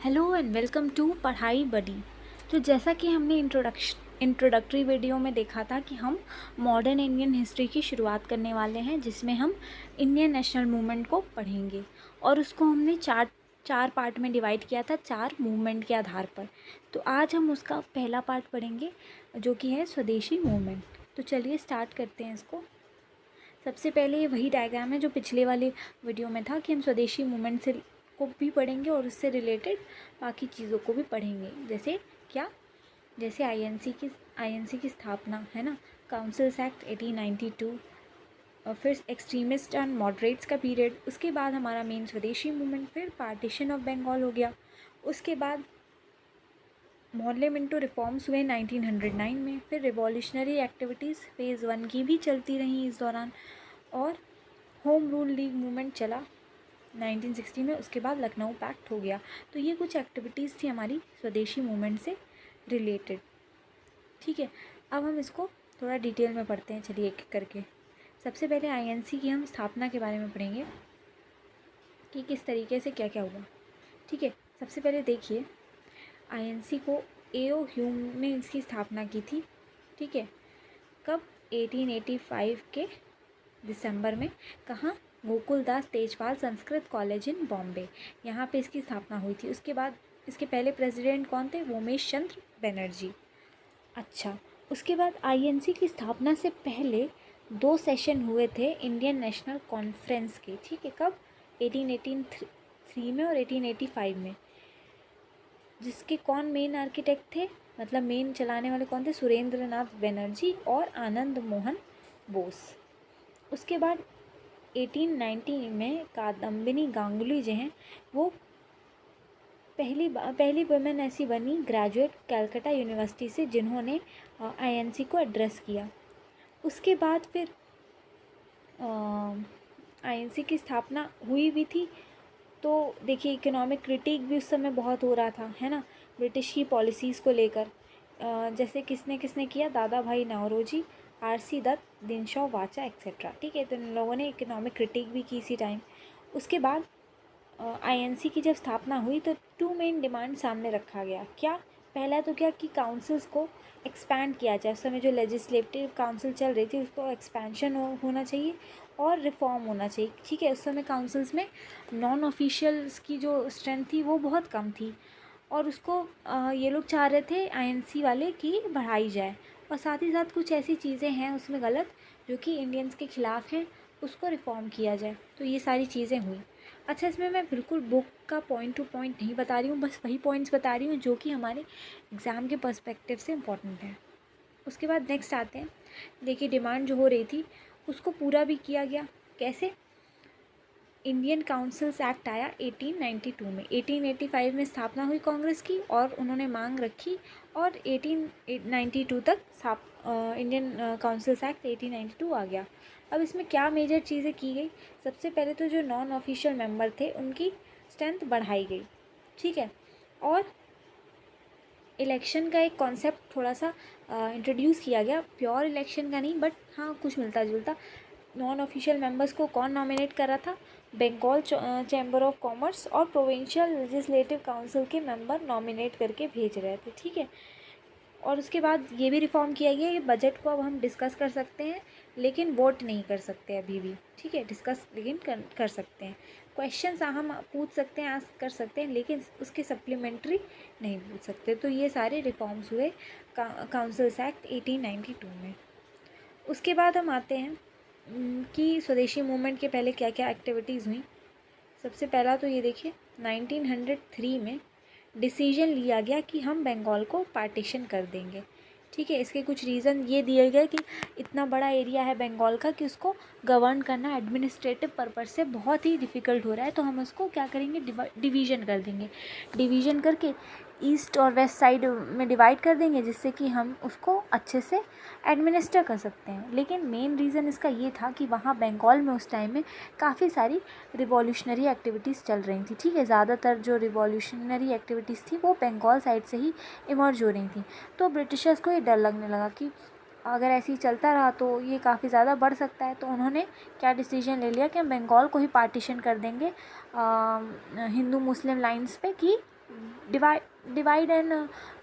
Hello and welcome to पढ़ाई बडी। तो जैसा कि हमने इंट्रोडक्टरी वीडियो में देखा था कि हम मॉडर्न इंडियन हिस्ट्री की शुरुआत करने वाले हैं, जिसमें हम इंडियन नेशनल मूवमेंट को पढ़ेंगे और उसको हमने चार पार्ट में डिवाइड किया था, 4 मूवमेंट के आधार पर। तो आज हम उसका पहला पार्ट पढ़ेंगे जो कि है स्वदेशी मूवमेंट। तो चलिए स्टार्ट करते हैं इसको। सबसे पहले ये वही डायग्राम है जो पिछले वाले वीडियो में था कि हम स्वदेशी मूवमेंट से को भी पढ़ेंगे और उससे रिलेटेड बाकी चीज़ों को भी पढ़ेंगे। जैसे क्या, जैसे आईएनसी की स्थापना है ना, काउंसिल्स एक्ट 1892, और फिर एक्सट्रीमिस्ट एंड मॉडरेट्स का पीरियड। उसके बाद हमारा मेन स्वदेशी मूवमेंट, फिर पार्टीशन ऑफ बंगाल हो गया। उसके बाद मॉडले मिंटो रिफॉर्म्स हुए 1909 में। फिर रिवॉल्यूशनरी एक्टिविटीज़ फेज़ 1 की भी चलती रहीं इस दौरान, और होम रूल लीग मूवमेंट चला 1960 में। उसके बाद लखनऊ पैक्ट हो गया। तो ये कुछ एक्टिविटीज़ थी हमारी स्वदेशी मूवमेंट से रिलेटेड। ठीक है, अब हम इसको थोड़ा डिटेल में पढ़ते हैं। चलिए एक एक करके। सबसे पहले आईएनसी की हम स्थापना के बारे में पढ़ेंगे कि किस तरीके से क्या क्या हुआ। ठीक है, सबसे पहले देखिए, आईएनसी को एओ ह्यूम ने इसकी स्थापना की थी। ठीक है, कब? 1885 के दिसंबर में। कहाँ? गोकुलदास तेजपाल संस्कृत कॉलेज इन बॉम्बे, यहाँ पे इसकी स्थापना हुई थी। उसके बाद इसके पहले प्रेसिडेंट कौन थे? वोमेश चंद्र बनर्जी। अच्छा, उसके बाद आईएनसी की स्थापना से पहले 2 सेशन हुए थे इंडियन नेशनल कॉन्फ्रेंस के। ठीक है, कब? 1883 में और 1885 में। जिसके कौन मेन आर्किटेक्ट थे, मतलब मेन चलाने वाले कौन थे? सुरेंद्र नाथ बनर्जी और आनंद मोहन बोस। उसके बाद 1890 में कादम्बिनी गांगुली जो हैं वो पहली वुमेन ऐसी बनी ग्रेजुएट कैलकाटा यूनिवर्सिटी से जिन्होंने आईएनसी को एड्रेस किया। उसके बाद फिर आईएनसी की स्थापना हुई भी थी। तो देखिए, इकोनॉमिक क्रिटिक भी उस समय बहुत हो रहा था, है ना, ब्रिटिश की पॉलिसीज़ को लेकर। जैसे किसने किसने किया? दादा भाई नौरोजी, आरसी दत्त, दिनशॉ वाचा एक्सेट्रा। ठीक है, तो इन लोगों ने इकोनॉमिक क्रिटिक भी की इसी टाइम। उसके बाद आईएनसी की जब स्थापना हुई तो 2 मेन डिमांड सामने रखा गया। क्या? पहला तो क्या कि काउंसिल्स को एक्सपैंड किया जाए। उस समय जो लेजिस्लेटिव काउंसिल चल रही थी उसको एक्सपेंशन होना चाहिए और रिफॉर्म होना चाहिए। ठीक है, उस समय काउंसिल्स में नॉन ऑफिशियल्स की जो स्ट्रेंथ थी वो बहुत कम थी, और उसको ये लोग चाह रहे थे आईएनसी वाले कि बढ़ाई जाए। और साथ ही साथ कुछ ऐसी चीज़ें हैं उसमें गलत जो कि इंडियंस के ख़िलाफ़ हैं, उसको रिफ़ॉर्म किया जाए। तो ये सारी चीज़ें हुई। अच्छा, इसमें मैं बिल्कुल बुक का पॉइंट टू पॉइंट नहीं बता रही हूँ, बस वही पॉइंट्स बता रही हूँ जो कि हमारे एग्ज़ाम के पर्सपेक्टिव से इम्पॉर्टेंट है। उसके बाद नेक्स्ट आते हैं। देखिए, डिमांड जो हो रही थी उसको पूरा भी किया गया। कैसे? इंडियन काउंसिल्स एक्ट आया 1892 में। 1885 में स्थापना हुई कांग्रेस की और उन्होंने मांग रखी, और 1892 तक इंडियन काउंसिल्स एक्ट 1892 आ गया। अब इसमें क्या मेजर चीज़ें की गई? सबसे पहले तो जो नॉन ऑफिशियल मेंबर थे उनकी स्ट्रेंथ बढ़ाई गई। ठीक है, और इलेक्शन का एक कॉन्सेप्ट थोड़ा सा इंट्रोड्यूस किया गया। प्योर इलेक्शन का नहीं, बट हाँ कुछ मिलता जुलता। नॉन ऑफिशियल मेंबर्स को कौन नॉमिनेट कर रहा था? बंगाल चैम्बर ऑफ कॉमर्स और प्रोविंशियल लेजिस्लेटिव काउंसिल के मेंबर नॉमिनेट करके भेज रहे थे। ठीक है, और उसके बाद ये भी रिफॉर्म किया गया कि बजट को अब हम डिस्कस कर सकते हैं लेकिन वोट नहीं कर सकते अभी भी। ठीक है, डिस्कस लेकिन कर सकते हैं। क्वेश्चंस हम पूछ सकते हैं, आस्क कर सकते हैं, लेकिन उसके सप्लीमेंट्री नहीं पूछ सकते। तो ये सारे रिफॉर्म्स हुए काउंसिल्स एक्ट 1892 में। उसके बाद हम आते हैं कि स्वदेशी मूवमेंट के पहले क्या क्या एक्टिविटीज़ हुई। सबसे पहला तो ये देखिए, 1903 में डिसीजन लिया गया कि हम बंगाल को पार्टीशन कर देंगे। ठीक है, इसके कुछ रीज़न ये दिए गए कि इतना बड़ा एरिया है बंगाल का कि उसको गवर्न करना एडमिनिस्ट्रेटिव पर्पज़ से बहुत ही डिफ़िकल्ट हो रहा है, तो हम उसको क्या करेंगे? डिवीज़न कर देंगे। डिवीज़न करके ईस्ट और वेस्ट साइड में डिवाइड कर देंगे, जिससे कि हम उसको अच्छे से एडमिनिस्टर कर सकते हैं। लेकिन मेन रीज़न इसका ये था कि वहाँ बंगाल में उस टाइम में काफ़ी सारी रिवॉल्यूशनरी एक्टिविटीज़ चल रही थी। ठीक है, ज़्यादातर जो रिवॉल्यूशनरी एक्टिविटीज़ थी वो बंगाल साइड से ही इमर्ज हो रही थी। तो ब्रिटिशर्स को ये डर लगने लगा कि अगर ऐसे ही चलता रहा तो ये काफ़ी ज़्यादा बढ़ सकता है। तो उन्होंने क्या डिसीजन ले लिया कि हम बंगाल को ही पार्टीशन कर देंगे हिंदू मुस्लिम लाइंस पे, कि डिवाइड एंड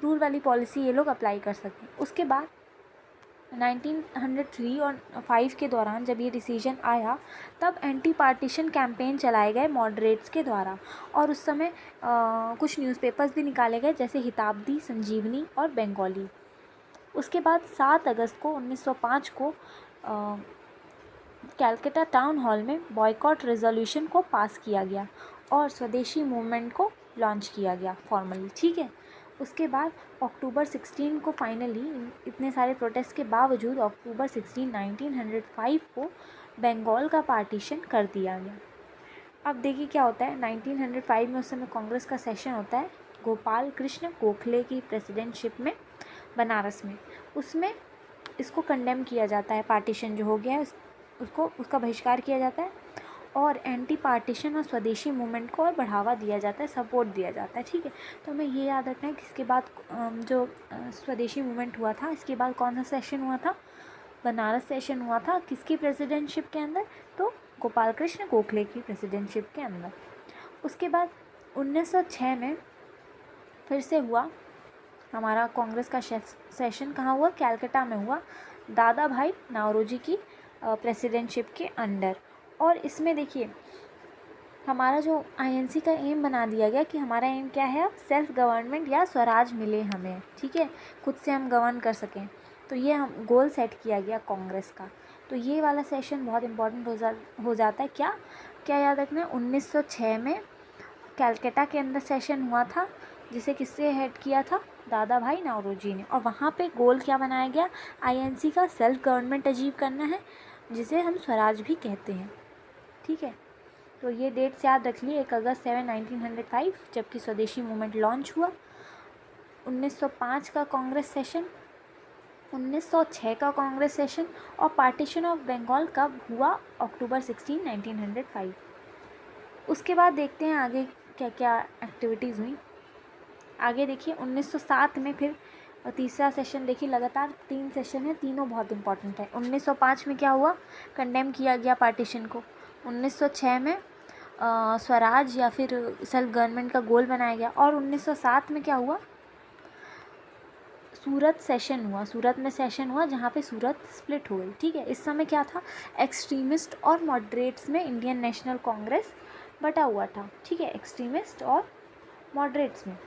रूल वाली पॉलिसी ये लोग अप्लाई कर सकें। उसके बाद 1903 और 5 के दौरान जब ये डिसीजन आया तब एंटी पार्टीशन कैंपेन चलाए गए मॉडरेट्स के द्वारा, और उस समय कुछ न्यूज़पेपर्स भी निकाले गए जैसे हिताब्दी, संजीवनी और बंगाली। उसके बाद 7 अगस्त को 1905 को कैलकाटा टाउन हॉल में बॉयकॉट रेजोल्यूशन को पास किया गया और स्वदेशी मूवमेंट को लॉन्च किया गया फॉर्मली, ठीक है। उसके बाद अक्टूबर 16 को फाइनली इतने सारे प्रोटेस्ट के बावजूद अक्टूबर 16, 1905 को बंगाल का पार्टीशन कर दिया गया। अब देखिए क्या होता है, 1905 में उस समय कांग्रेस का सेशन होता है गोपाल कृष्ण गोखले की प्रेसिडेंटशिप में बनारस में। उसमें इसको कंडेम किया जाता है, पार्टीशन जो हो गया है उसका बहिष्कार किया जाता है और एंटी पार्टीशन और स्वदेशी मूवमेंट को और बढ़ावा दिया जाता है, सपोर्ट दिया जाता है, ठीक है। तो हमें ये याद रखना है कि इसके बाद जो स्वदेशी मूवमेंट हुआ था, इसके बाद कौन सा सेशन हुआ था, बनारस सेशन हुआ था, किसकी प्रेसिडेंटशिप के अंदर, तो गोपाल कृष्ण गोखले की प्रेसिडेंटशिप के अंदर। उसके बाद 1906 में फिर से हुआ हमारा कांग्रेस का सेशन, कहाँ हुआ, कैलकाटा में हुआ, दादा भाई नावरोजी की प्रेसिडेंटशिप के अंडर। और इसमें देखिए हमारा जो आईएनसी का एम बना दिया गया कि हमारा एम क्या है, अब सेल्फ गवर्नमेंट या स्वराज मिले हमें, ठीक है, खुद से हम गवर्न कर सकें। तो ये हम गोल सेट किया गया कांग्रेस का। तो ये वाला सेशन बहुत इंपॉर्टेंट हो जाता है। क्या क्या याद रखना है, 1906 में कैलकाटा के अंदर सेशन हुआ था जिसे किससे हेड किया था, दादा भाई नावरोजी ने, और वहाँ पे गोल क्या बनाया गया, आईएनसी का सेल्फ गवर्नमेंट अचीव करना है जिसे हम स्वराज भी कहते हैं, ठीक है। तो ये डेट्स याद रख लिए, 1 अगस्त 7, 1905 जबकि स्वदेशी मूवमेंट लॉन्च हुआ, 1905 का कांग्रेस सेशन, 1906 का कांग्रेस सेशन, और पार्टीशन ऑफ बंगाल कब हुआ, अक्टूबर 16, 1905। उसके बाद देखते हैं आगे क्या क्या एक्टिविटीज़ हुई। आगे देखिए 1907 में फिर तीसरा सेशन, देखिए लगातार 3 सेशन है, तीनों बहुत इंपॉर्टेंट है। 1905 में क्या हुआ, कंडेम किया गया पार्टीशन को। 1906 में स्वराज या फिर सेल्फ गवर्नमेंट का गोल बनाया गया। और 1907 में क्या हुआ, सूरत सेशन हुआ, सूरत में सेशन हुआ जहाँ पे सूरत स्प्लिट हो गई, ठीक है। इस समय क्या था, एक्सट्रीमिस्ट और मॉडरेट्स में इंडियन नेशनल कांग्रेस बटा हुआ था, ठीक है, एक्सट्रीमिस्ट और मॉडरेट्स में।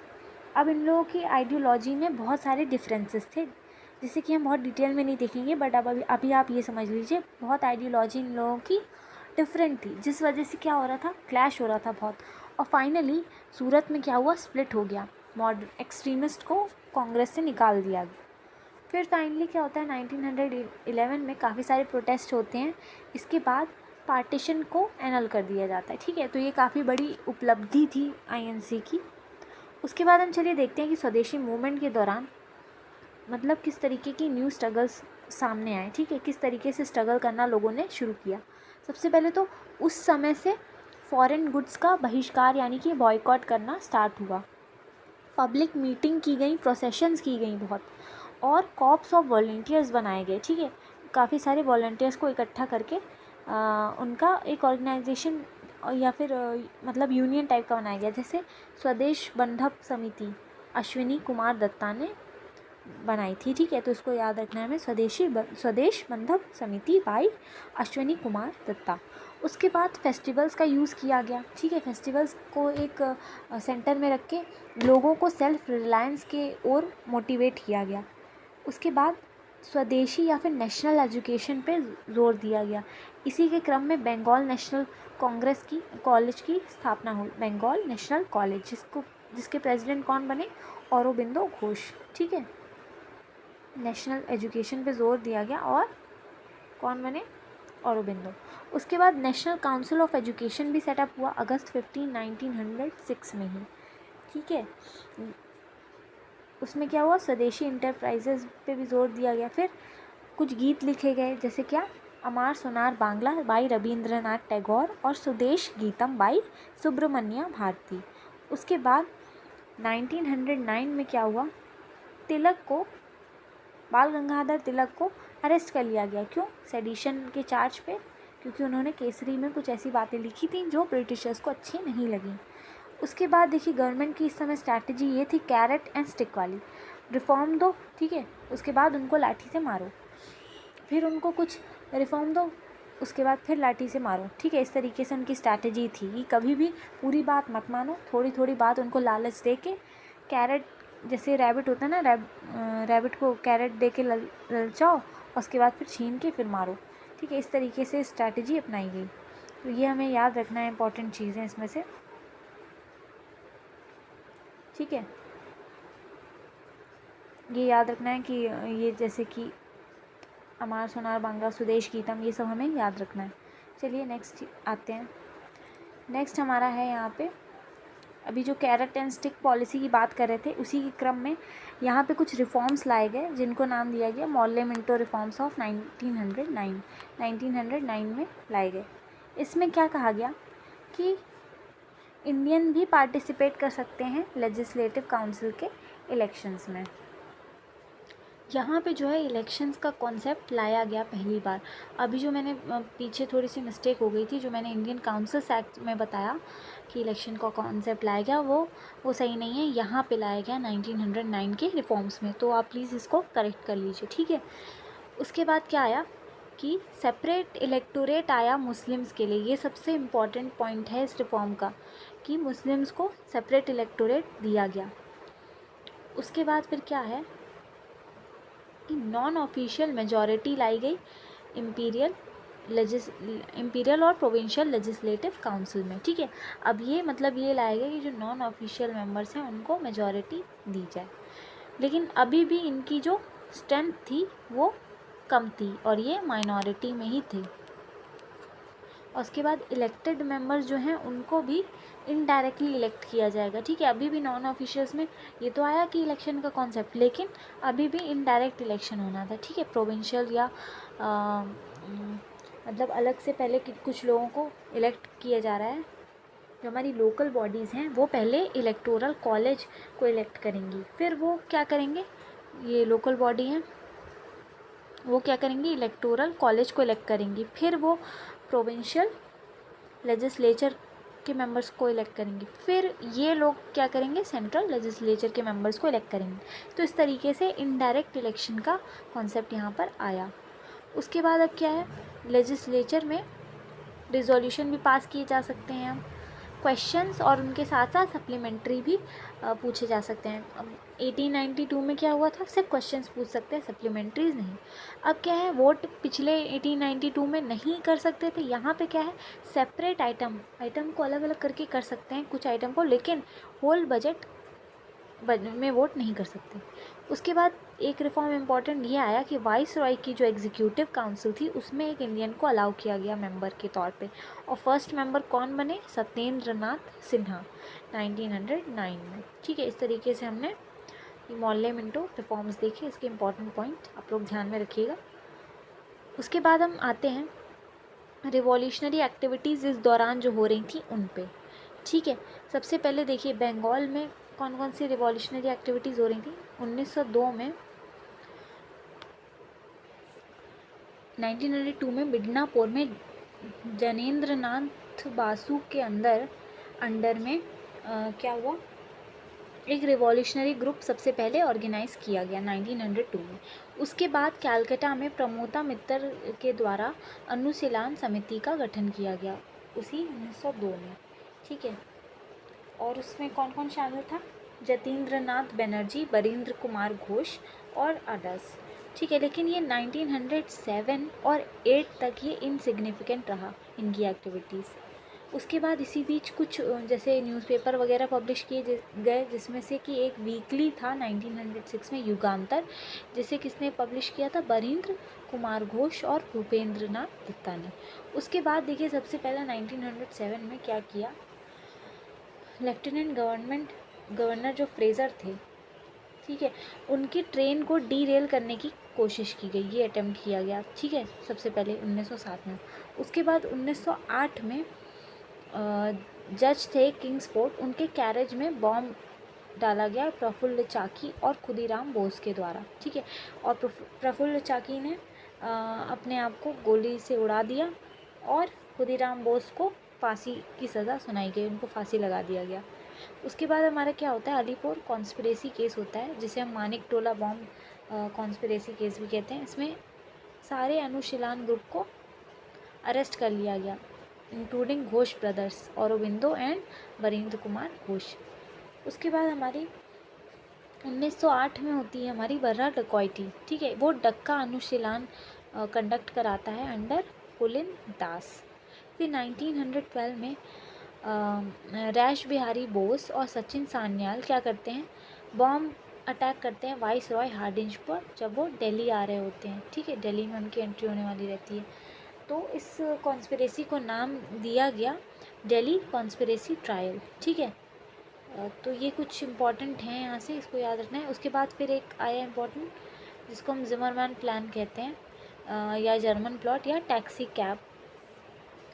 अब इन लोगों की आइडियोलॉजी में बहुत सारे डिफरेंसेस थे जिसे कि हम बहुत डिटेल में नहीं देखेंगे, बट अब अभी आप ये समझ लीजिए बहुत आइडियोलॉजी इन लोगों की डिफरेंट थी, जिस वजह से क्या हो रहा था, क्लैश हो रहा था बहुत। और फाइनली सूरत में क्या हुआ, स्प्लिट हो गया, एक्सट्रीमिस्ट को कांग्रेस से निकाल दिया गया। फिर फाइनली क्या होता है, 1911 में काफ़ी सारे प्रोटेस्ट होते हैं, इसके बाद पार्टीशन को एनल कर दिया जाता है, ठीक है। तो ये काफ़ी बड़ी उपलब्धि थी आईएनसी की। उसके बाद हम चलिए देखते हैं कि स्वदेशी मूवमेंट के दौरान मतलब किस तरीके की न्यू स्ट्रगल्स सामने आए, ठीक है, किस तरीके से स्ट्रगल करना लोगों ने शुरू किया। सबसे पहले तो उस समय से फॉरेन गुड्स का बहिष्कार यानी कि बॉयकॉट करना स्टार्ट हुआ, पब्लिक मीटिंग की गई, प्रोसेशंस की गई बहुत, और कॉर्प्स ऑफ वॉलंटियर्स बनाए गए, ठीक है, काफ़ी सारे वॉलंटियर्स को इकट्ठा करके उनका एक ऑर्गेनाइजेशन या फिर मतलब यूनियन टाइप का बनाया गया, जैसे स्वदेश बंधप समिति अश्विनी कुमार दत्ता ने बनाई थी, ठीक है। तो इसको याद रखना है हमें, स्वदेश बंधप समिति बाई अश्विनी कुमार दत्ता। उसके बाद फेस्टिवल्स का यूज़ किया गया, ठीक है, फेस्टिवल्स को एक सेंटर में रख के लोगों को सेल्फ रिलायंस के ओर मोटिवेट किया गया। उसके बाद स्वदेशी या फिर नेशनल एजुकेशन पे जोर दिया गया। इसी के क्रम में बंगाल नेशनल कांग्रेस की कॉलेज की स्थापना हुई, बंगाल नेशनल कॉलेज, जिसके प्रेसिडेंट कौन बने, औरोबिंदो घोष, ठीक है। नेशनल एजुकेशन पे जोर दिया गया और कौन बने, औरोबिंदो। उसके बाद नेशनल काउंसिल ऑफ एजुकेशन भी सेटअप हुआ अगस्त 15, 1906 में ही, ठीक है। उसमें क्या हुआ, स्वदेशी इंटरप्राइजेज पे भी जोर दिया गया। फिर कुछ गीत लिखे गए, जैसे क्या, अमार सोनार बांग्ला बाई रविंद्रनाथ टैगोर और स्वदेश गीतम बाई सुब्रमण्या भारती। उसके बाद 1909 में क्या हुआ, तिलक को, बाल गंगाधर तिलक को अरेस्ट कर लिया गया। क्यों, सेडिशन के चार्ज पे, क्योंकि उन्होंने केसरी में कुछ ऐसी बातें लिखी थी जो ब्रिटिशर्स को अच्छी नहीं लगी। उसके बाद देखिए गवर्नमेंट की इस समय स्ट्रैटेजी ये थी कैरेट एंड स्टिक वाली, रिफॉर्म दो, ठीक है, उसके बाद उनको लाठी से मारो, फिर उनको कुछ रिफॉर्म दो, उसके बाद फिर लाठी से मारो, ठीक है। इस तरीके से उनकी स्ट्रैटेजी थी कि कभी भी पूरी बात मत मानो, थोड़ी थोड़ी बात उनको लालच दे के, कैरेट जैसे रैबिट होता है ना, रैबिट को कैरेट दे के ललचाओ, उसके बाद फिर छीन के फिर मारो, ठीक है। इस तरीके से स्ट्रैटेजी अपनाई गई। तो ये हमें याद रखना है, इंपॉर्टेंट चीज़ें इसमें से, ठीक है। ये याद रखना है कि ये जैसे कि अमार सोनार बांग्ला स्वदेश गीतम, ये सब हमें याद रखना है। चलिए नेक्स्ट आते हैं। नेक्स्ट हमारा है यहाँ पे, अभी जो कैरेट एंड स्टिक पॉलिसी की बात कर रहे थे, उसी के क्रम में यहाँ पे कुछ रिफॉर्म्स लाए गए जिनको नाम दिया गया मॉर्ले मिंटो रिफॉर्म्स ऑफ 1909 में लाए गए। इसमें क्या कहा गया कि इंडियन भी पार्टिसिपेट कर सकते हैं लेजिस्लेटिव काउंसिल के इलेक्शंस में। यहाँ पे जो है इलेक्शंस का कॉन्सेप्ट लाया गया पहली बार। अभी जो मैंने पीछे थोड़ी सी मिस्टेक हो गई थी, जो मैंने इंडियन काउंसिल्स एक्ट में बताया कि इलेक्शन का कॉन्सेप्ट लाया गया, वो सही नहीं है। यहाँ पे लाया गया 1909 के रिफॉर्म्स में, तो आप प्लीज़ इसको करेक्ट कर लीजिए, ठीक है। उसके बाद क्या आया कि सेपरेट इलेक्टोरेट आया मुस्लिम्स के लिए। ये सबसे इम्पॉर्टेंट पॉइंट है इस रिफॉर्म का कि मुस्लिम्स को सेपरेट इलेक्टोरेट दिया गया। उसके बाद फिर क्या है कि नॉन ऑफिशियल मेजॉरिटी लाई गई इम्पीरियल और प्रोविंशियल लेजिस्लेटिव काउंसिल में, ठीक है। अब ये मतलब ये लाया गया कि जो नॉन ऑफिशियल मेंबर्स हैं उनको मेजॉरिटी दी जाए, लेकिन अभी भी इनकी जो स्ट्रेंथ थी वो कम थी और ये माइनॉरिटी में ही थे। और उसके बाद इलेक्टेड मेंबर्स जो हैं उनको भी इनडायरेक्टली इलेक्ट किया जाएगा, ठीक है। अभी भी नॉन ऑफिशियल्स में ये तो आया कि इलेक्शन का कॉन्सेप्ट, लेकिन अभी भी इनडायरेक्ट इलेक्शन होना था, ठीक है। प्रोविंशियल या मतलब अलग से पहले कुछ लोगों को इलेक्ट किया जा रहा है। जो हमारी लोकल बॉडीज़ हैं वो पहले इलेक्टोरल कॉलेज को इलेक्ट करेंगी, फिर वो क्या करेंगे, ये लोकल बॉडी हैं वो क्या करेंगी, इलेक्टोरल कॉलेज को इलेक्ट करेंगी, फिर वो प्रोविंशियल लेजिस्लेचर के मेंबर्स को इलेक्ट करेंगे, फिर ये लोग क्या करेंगे, सेंट्रल लेजिस्लेचर के मेंबर्स को इलेक्ट करेंगे। तो इस तरीके से इनडायरेक्ट इलेक्शन का कॉन्सेप्ट यहाँ पर आया। उसके बाद अब क्या है, लेजिस्लेचर में रिजोल्यूशन भी पास किए जा सकते हैं हम, क्वेश्चंस और उनके साथ साथ सप्लीमेंट्री भी पूछे जा सकते हैं। अब 1892 में क्या हुआ था, सिर्फ क्वेश्चंस पूछ सकते हैं, सप्लीमेंट्रीज नहीं। अब क्या है, वोट पिछले 1892 में नहीं कर सकते थे, यहाँ पे क्या है, सेपरेट आइटम को अलग अलग करके कर सकते हैं कुछ आइटम को, लेकिन होल बजट में वोट नहीं कर सकते। उसके बाद एक रिफॉर्म इम्पॉर्टेंट ये आया कि वाइस रॉय की जो एग्जीक्यूटिव काउंसिल थी उसमें एक इंडियन को अलाउ किया गया मेंबर के तौर पे, और फर्स्ट मेंबर कौन बने, सत्येंद्र नाथ सिन्हा 1909 में, ठीक है। इस तरीके से हमने मॉर्ले मिंटो रिफॉर्म्स देखे, इसके इम्पॉर्टेंट पॉइंट आप लोग ध्यान में रखिएगा। उसके बाद हम आते हैं रिवॉल्यूशनरी एक्टिविटीज़ इस दौरान जो हो रही थी उन पे, ठीक है। सबसे पहले देखिए बंगाल में कौन कौन सी रिवॉल्यूशनरी एक्टिविटीज़ हो रही थी। 1902 में 1902 में मिदनापुर में जनेंद्र नाथ बासु के अंडर में क्या हुआ, एक रिवॉल्यूशनरी ग्रुप सबसे पहले ऑर्गेनाइज किया गया 1902 में। उसके बाद कैलकाटा में प्रमोता मित्तर के द्वारा अनुशीलन समिति का गठन किया गया उसी 1902 में, ठीक है। और उसमें कौन कौन शामिल था, जतीन्द्र नाथ बनर्जी, बरिंद्र कुमार घोष और अदर्स, ठीक है। लेकिन ये 1907 और 8 तक ये इनसिग्निफिकेंट रहा इनकी एक्टिविटीज़। उसके बाद इसी बीच कुछ जैसे न्यूज़पेपर वगैरह पब्लिश किए गए, जिसमें से कि एक वीकली था 1906 में युगांतर, जिसे किसने पब्लिश किया था, बरिंद्र कुमार घोष और भूपेंद्र नाथ दत्ता ने। उसके बाद देखिए सबसे पहला 1907 में क्या किया, लेफ्टिनेंट गवर्नर जो फ्रेज़र थे, ठीक है, उनकी ट्रेन को डीरेल करने की कोशिश की गई, ये अटेम्प्ट किया गया, ठीक है, सबसे पहले 1907 में। उसके बाद 1908 में जज थे किंग्सफोर्ड, उनके कैरेज में बॉम्ब डाला गया प्रफुल्ल चाकी और खुदीराम बोस के द्वारा, ठीक है। और प्रफुल्ल चाकी ने अपने आप को गोली से उड़ा दिया और खुदीराम बोस को फांसी की सज़ा सुनाई गई, उनको फांसी लगा दिया गया। उसके बाद हमारा क्या होता है, अलीपुर कॉन्स्पिरेसी केस होता है, जिसे हम मानिक टोला बॉम्ब कॉन्स्पिरेसी केस भी कहते हैं। इसमें सारे अनुशीलन ग्रुप को अरेस्ट कर लिया गया, including Ghosh brothers, Aurobindo and Varindra Kumar Ghosh. उसके बाद हमारी 1908 में होती है हमारी बर्रा डकॉइटी, ठीक है। वो डक्का अनुशीलन कंडक्ट कराता है अंडर पुलिन दास। फिर 1912 में रैश बिहारी बोस और सचिन सान्याल क्या करते हैं, बॉम्ब अटैक करते हैं वाइस रॉय हार्डिंज पर, जब वो दिल्ली आ रहे होते हैं, ठीक है। दिल्ली में उनकी एंट्री होने वाली रहती है। तो इस कॉन्स्पिरेसी को नाम दिया गया दिल्ली कॉन्स्पिरेसी ट्रायल, ठीक है। तो ये कुछ इम्पॉर्टेंट हैं यहाँ से, इसको याद रखना है। उसके बाद फिर एक आया इम्पॉर्टेंट, जिसको हम जिमरमैन प्लान कहते हैं, या जर्मन प्लॉट या टैक्सी कैब।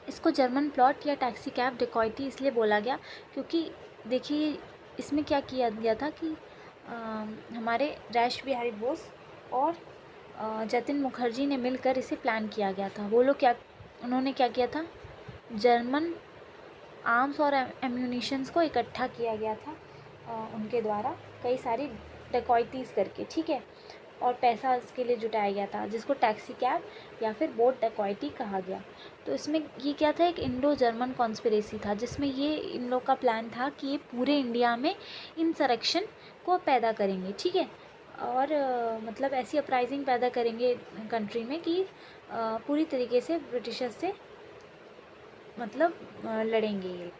इसको जर्मन प्लॉट या टैक्सी कैब डिकॉइटी इसलिए बोला गया क्योंकि देखिए इसमें क्या किया गया था कि हमारे रैश बिहारी बोस और जतिन मुखर्जी ने मिलकर इसे प्लान किया गया था। वो लोग उन्होंने क्या किया था, जर्मन आर्म्स और एम्यूनिशंस को इकट्ठा किया गया था उनके द्वारा कई सारी डकॉइटीज़ करके, ठीक है। और पैसा इसके लिए जुटाया गया था, जिसको टैक्सी कैब या फिर बोट डकॉइटी कहा गया। तो इसमें ये क्या था, एक इंडो जर्मन कॉन्स्पिरेसी था, जिसमें ये इन लोग का प्लान था कि ये पूरे इंडिया में इंसरेक्शन को पैदा करेंगे, ठीक है। और मतलब ऐसी अपराइजिंग पैदा करेंगे कंट्री में कि पूरी तरीके से ब्रिटिशर्स से मतलब लड़ेंगे ये।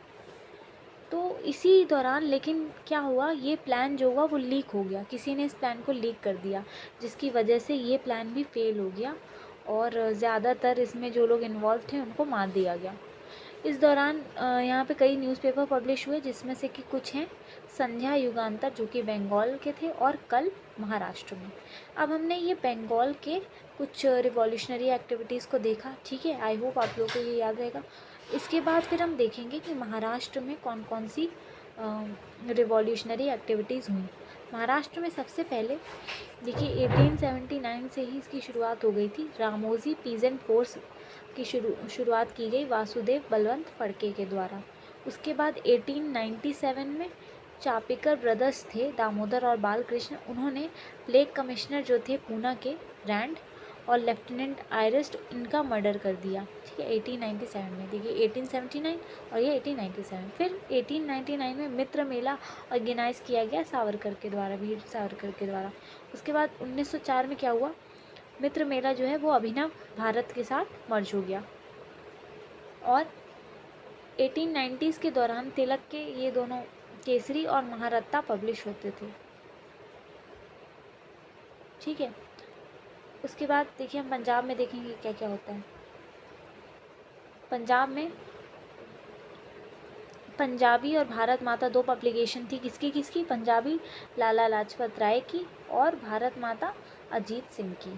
तो इसी दौरान लेकिन क्या हुआ, ये प्लान जो हुआ वो लीक हो गया, किसी ने इस प्लान को लीक कर दिया, जिसकी वजह से ये प्लान भी फेल हो गया और ज़्यादातर इसमें जो लोग इन्वॉल्व थे उनको मार दिया गया। इस दौरान यहाँ पे कई न्यूज़पेपर पब्लिश हुए, जिसमें से कि कुछ हैं संध्या युगांतर जो कि बंगाल के थे, और कल महाराष्ट्र में। अब हमने ये बंगाल के कुछ रिवॉल्यूशनरी एक्टिविटीज़ को देखा, ठीक है। आई होप आप लोगों को ये याद रहेगा। इसके बाद फिर हम देखेंगे कि महाराष्ट्र में कौन कौन सी रिवॉल्यूशनरी एक्टिविटीज़ हुई। महाराष्ट्र में सबसे पहले देखिए 1879 से ही इसकी शुरुआत हो गई थी। रामोजी पीजेंट फोर्स की शुरुआत की गई वासुदेव बलवंत फड़के के द्वारा। उसके बाद 1897 में चापेकर ब्रदर्स थे, दामोदर और बालकृष्ण, उन्होंने प्लेग कमिश्नर जो थे पूना के रैंड और लेफ्टिनेंट आयरिस्ट, इनका मर्डर कर दिया, ठीक है। 1897 में देखिए 1879 और ये 1897। फिर 1899 में मित्र मेला ऑर्गेनाइज किया गया सावरकर के द्वारा, वीर सावरकर के द्वारा। उसके बाद 1904 में क्या हुआ, मित्र मेला जो है वो अभिनव भारत के साथ मर्ज हो गया। और 1890s के दौरान तिलक के ये दोनों केसरी और महारत्ता पब्लिश होते थे, ठीक है। उसके बाद देखिए हम पंजाब में देखेंगे क्या क्या होता है। पंजाब में पंजाबी और भारत माता दो पब्लिकेशन थी, किसकी, पंजाबी लाला लाजपत राय की और भारत माता अजीत सिंह की।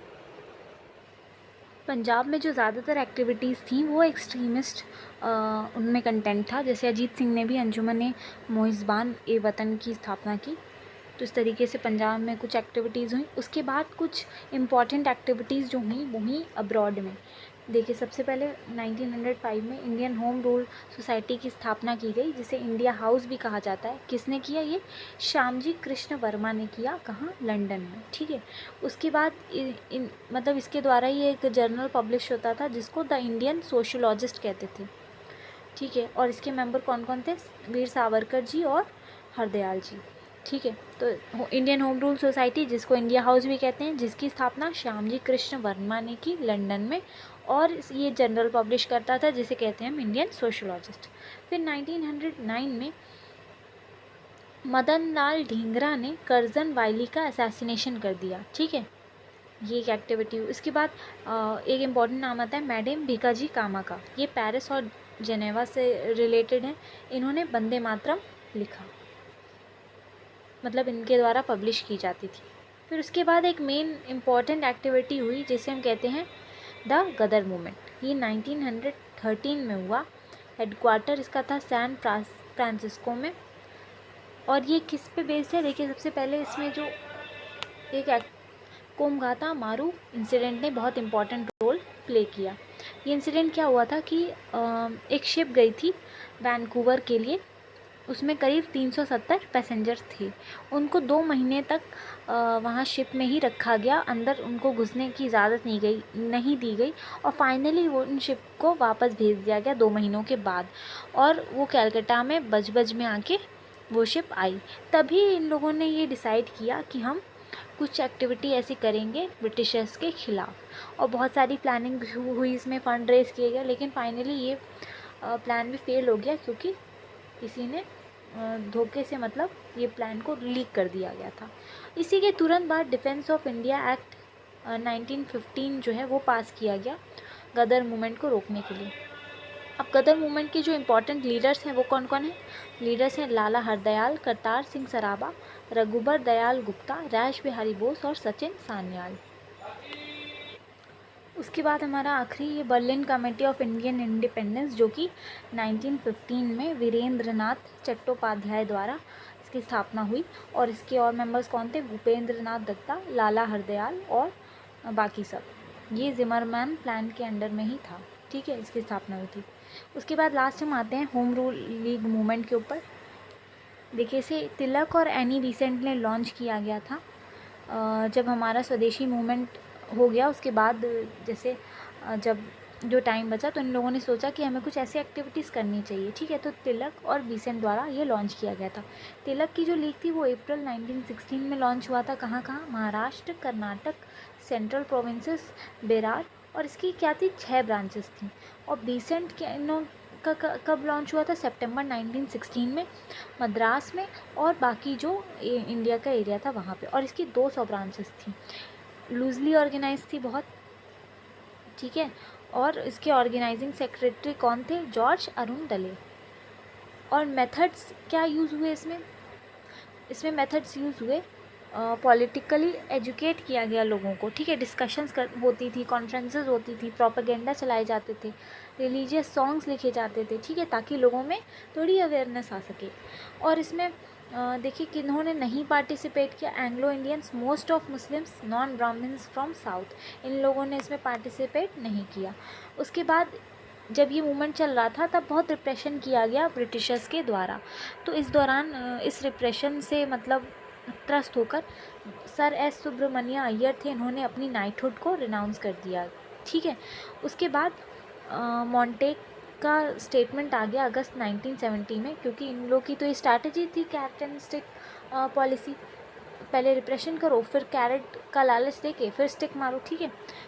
पंजाब में जो ज़्यादातर एक्टिविटीज़ थी वो एक्सट्रीमिस्ट उनमें कंटेंट था, जैसे अजीत सिंह ने भी अंजुमन मोहिज़बान ए वतन की स्थापना की। तो इस तरीके से पंजाब में कुछ एक्टिविटीज़ हुई। उसके बाद कुछ इम्पॉर्टेंट एक्टिविटीज़ जो हुई वो हुई अब्रॉड में। देखिए सबसे पहले 1905 में इंडियन होम रूल सोसाइटी की स्थापना की गई, जिसे इंडिया हाउस भी कहा जाता है। किसने किया, ये श्यामजी कृष्ण वर्मा ने किया, कहाँ, लंदन में, ठीक है। उसके बाद मतलब इसके द्वारा ही एक जर्नल पब्लिश होता था जिसको द इंडियन सोशोलॉजिस्ट कहते थे, ठीक है। और इसके मेंबर कौन कौन थे, वीर सावरकर जी और हरदयाल जी, ठीक है। तो इंडियन होम रूल सोसाइटी, जिसको इंडिया हाउस भी कहते हैं, जिसकी स्थापना श्यामजी कृष्ण वर्मा ने की लंदन में, और ये जनरल पब्लिश करता था जिसे कहते हैं हम इंडियन सोशोलॉजिस्ट। फिर 1909 में मदन लाल ढींगरा ने कर्जन वाइली का असैसिनेशन कर दिया, ठीक है। ये एक एक्टिविटी हुई। इसके बाद एक इम्पॉर्टेंट नाम आता है मैडम भीकाजी कामा का, ये पेरिस और जेनेवा से रिलेटेड हैं। इन्होंने वंदे मातरम लिखा, मतलब इनके द्वारा पब्लिश की जाती थी। फिर उसके बाद एक मेन इम्पॉर्टेंट एक्टिविटी हुई जिसे हम कहते हैं द गदर मूवमेंट। ये 1913 में हुआ। हेडक्वार्टर इसका था सैन फ्रांसिस्को में। और ये किस पे बेस्ड है, देखिए सबसे पहले इसमें जो एक कोमगाता मारू इंसिडेंट ने बहुत इम्पॉर्टेंट रोल प्ले किया। ये इंसिडेंट क्या हुआ था कि एक शिप गई थी वैंकूवर के लिए, उसमें करीब 370 पैसेंजर्स थे। उनको 2 महीने तक वहाँ शिप में ही रखा गया, अंदर उनको घुसने की इजाज़त नहीं दी गई और फाइनली वो उन शिप को वापस भेज दिया गया 2 महीनों के बाद। और वो कलकत्ता में बज में आके वो शिप आई। तभी इन लोगों ने ये डिसाइड किया कि हम कुछ एक्टिविटी ऐसी करेंगे ब्रिटिशर्स के ख़िलाफ़, और बहुत सारी प्लानिंग भी हुई, इसमें फ़ंड रेज़ किए गए, लेकिन फाइनली ये प्लान भी फेल हो गया क्योंकि किसी ने धोखे से मतलब ये प्लान को लीक कर दिया गया था। इसी के तुरंत बाद डिफेंस ऑफ इंडिया एक्ट 1915 जो है वो पास किया गया गदर मूवमेंट को रोकने के लिए। अब गदर मूवमेंट के जो इम्पोर्टेंट लीडर्स हैं वो कौन कौन हैं? लीडर्स हैं लाला हरदयाल, करतार सिंह सराभा, रघुबर दयाल गुप्ता, राज बिहारी बोस और सचिन सान्याल। उसके बाद हमारा आखिरी ये Berlin committee of Indian independence, जो कि 1915 में वीरेंद्र नाथ चट्टोपाध्याय द्वारा इसकी स्थापना हुई। और इसके और मेंबर्स कौन थे? भूपेंद्र नाथ दत्ता, लाला हरदयाल और बाकी सब। ये जिमरमैन प्लान के अंडर में ही था, ठीक है, इसकी स्थापना हुई थी। उसके बाद लास्ट हम आते हैं होम रूल लीग मूवमेंट के ऊपर। देखिए, इसे तिलक और एनी बेसेंट ने लॉन्च किया गया था। जब हमारा स्वदेशी मूवमेंट हो गया उसके बाद, जैसे जब जो टाइम बचा तो इन लोगों ने सोचा कि हमें कुछ ऐसी एक्टिविटीज़ करनी चाहिए, ठीक है। तो तिलक और बीसेंट द्वारा ये लॉन्च किया गया था। तिलक की जो लीग थी वो अप्रैल 1916 में लॉन्च हुआ था। कहाँ कहाँ? महाराष्ट्र, कर्नाटक, सेंट्रल प्रोविंसेस, बेरार, और इसकी क्या थी? 6 ब्रांचेस थी। और बीसेंट के कब लॉन्च हुआ था? सितंबर 1916 में मद्रास में, और बाकी जो इंडिया का एरिया था वहाँ पे। और इसकी 200 ब्रांचेस थी, लूजली ऑर्गेनाइज थी बहुत, ठीक है। और इसके ऑर्गेनाइजिंग सेक्रेटरी कौन थे? जॉर्ज अरुण दले। और मेथड्स क्या यूज़ हुए इसमें मेथड्स यूज़ हुए, पॉलिटिकली एजुकेट किया गया लोगों को, ठीक है। डिस्कशंस होती थी, कॉन्फ्रेंसेस होती थी, प्रोपेगेंडा चलाए जाते थे, रिलीजियस सॉन्ग्स लिखे जाते थे, ठीक है, ताकि लोगों में थोड़ी अवेयरनेस आ सके। और इसमें देखिए किन्होंने नहीं पार्टिसिपेट किया? Anglo Indians, most of Muslims, non Brahmins from south, इन लोगों ने इसमें पार्टिसिपेट नहीं किया। उसके बाद जब ये मूवमेंट चल रहा था तब बहुत रिप्रेशन किया गया ब्रिटिशर्स के द्वारा। तो इस दौरान इस रिप्रेशन से मतलब त्रस्त होकर सर एस सुब्रमण्य अय्यर थे, इन्होंने अपनी नाइटहुड को रिनाउंस कर दिया, ठीक है। उसके बाद मॉन्टेक का स्टेटमेंट आ गया अगस्त 1970 में, क्योंकि इन लोग की तो ये स्ट्रैटेजी थी कैरेट एंड स्टिक पॉलिसी, पहले रिप्रेशन करो फिर कैरेट का लालच देके फिर स्टिक मारो, ठीक है।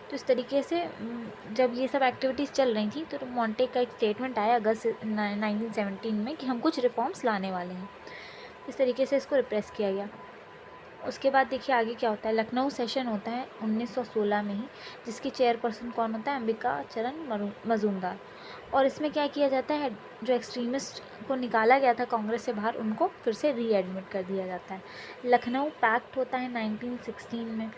तो इस तरीके से जब ये सब एक्टिविटीज़ चल रही थी तो मॉन्टेक का एक स्टेटमेंट आया अगस्त 1917 में कि हम कुछ रिफॉर्म्स लाने वाले हैं। इस तरीके से इसको रिप्रेस किया गया। उसके बाद देखिए आगे क्या होता है। लखनऊ सेशन होता है 1916 में ही, जिसकी चेयरपर्सन कौन होता है? अंबिका चरण मजूमदार। और इसमें क्या किया जाता है? जो एक्सट्रीमिस्ट को निकाला गया था कांग्रेस से बाहर, उनको फिर से रीएडमिट कर दिया जाता है। लखनऊ पैक्ट होता है 1916 में,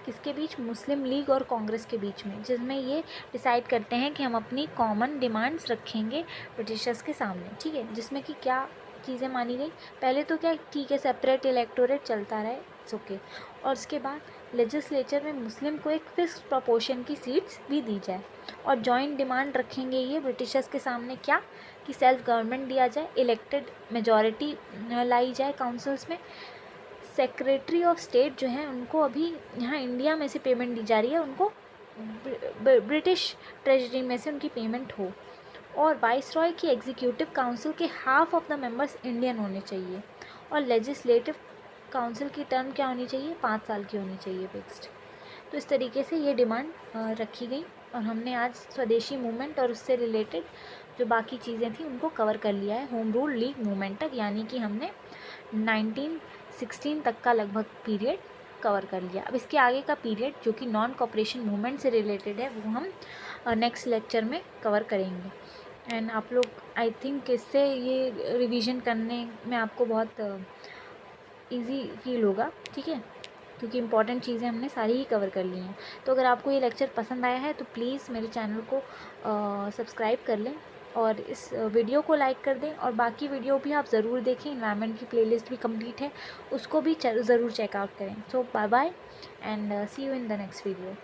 किसके बीच? मुस्लिम लीग और कांग्रेस के बीच में, जिसमें ये डिसाइड करते हैं कि हम अपनी कॉमन डिमांड्स रखेंगे ब्रिटिशर्स के सामने, ठीक है। जिसमें कि क्या चीज़ें मानी गई? पहले तो क्या, ठीक है, सेपरेट इलेक्टोरेट चलता रहे, इट्स ओके। और उसके बाद लेजिस्लेचर में मुस्लिम को एक फिक्स्ड प्रोपोर्शन की सीट्स भी दी जाए। और जॉइंट डिमांड रखेंगे ये ब्रिटिशर्स के सामने, क्या? कि सेल्फ गवर्नमेंट दिया जाए, इलेक्टेड मेजॉरिटी लाई जाए काउंसिल्स में, सेक्रेटरी ऑफ स्टेट जो हैं उनको अभी यहाँ इंडिया में से पेमेंट दी जा रही है, उनको ब्रिटिश ट्रेजरी में से उनकी पेमेंट हो। और वाइसरॉय की एग्जीक्यूटिव काउंसिल के half of the members Indian होने चाहिए। और लेजिस्लेटिव काउंसिल की टर्म क्या होनी चाहिए? 5 साल की होनी चाहिए फिक्स्ड। तो इस तरीके से ये डिमांड रखी गई। और हमने आज स्वदेशी मूवमेंट और उससे रिलेटेड जो बाकी चीज़ें थी उनको कवर कर लिया है होम रूल लीग मूवमेंट तक, यानी कि हमने 1916 तक का लगभग पीरियड कवर कर लिया। अब इसके आगे का पीरियड जो कि नॉन कॉपरेशन मूवमेंट से रिलेटेड है वो हम नेक्स्ट लेक्चर में कवर करेंगे। एंड आप लोग, आई थिंक इससे ये रिवीजन करने में आपको बहुत इजी फील होगा, ठीक है, क्योंकि इंपॉर्टेंट चीज़ें हमने सारी ही कवर कर ली हैं। तो अगर आपको ये लेक्चर पसंद आया है तो प्लीज़ मेरे चैनल को सब्सक्राइब कर लें और इस वीडियो को लाइक कर दें। और बाकी वीडियो भी आप ज़रूर देखें, एनवायरनमेंट की प्लेलिस्ट भी कंप्लीट है, उसको भी ज़रूर चेकआउट करें। So bye bye and see you in the next video.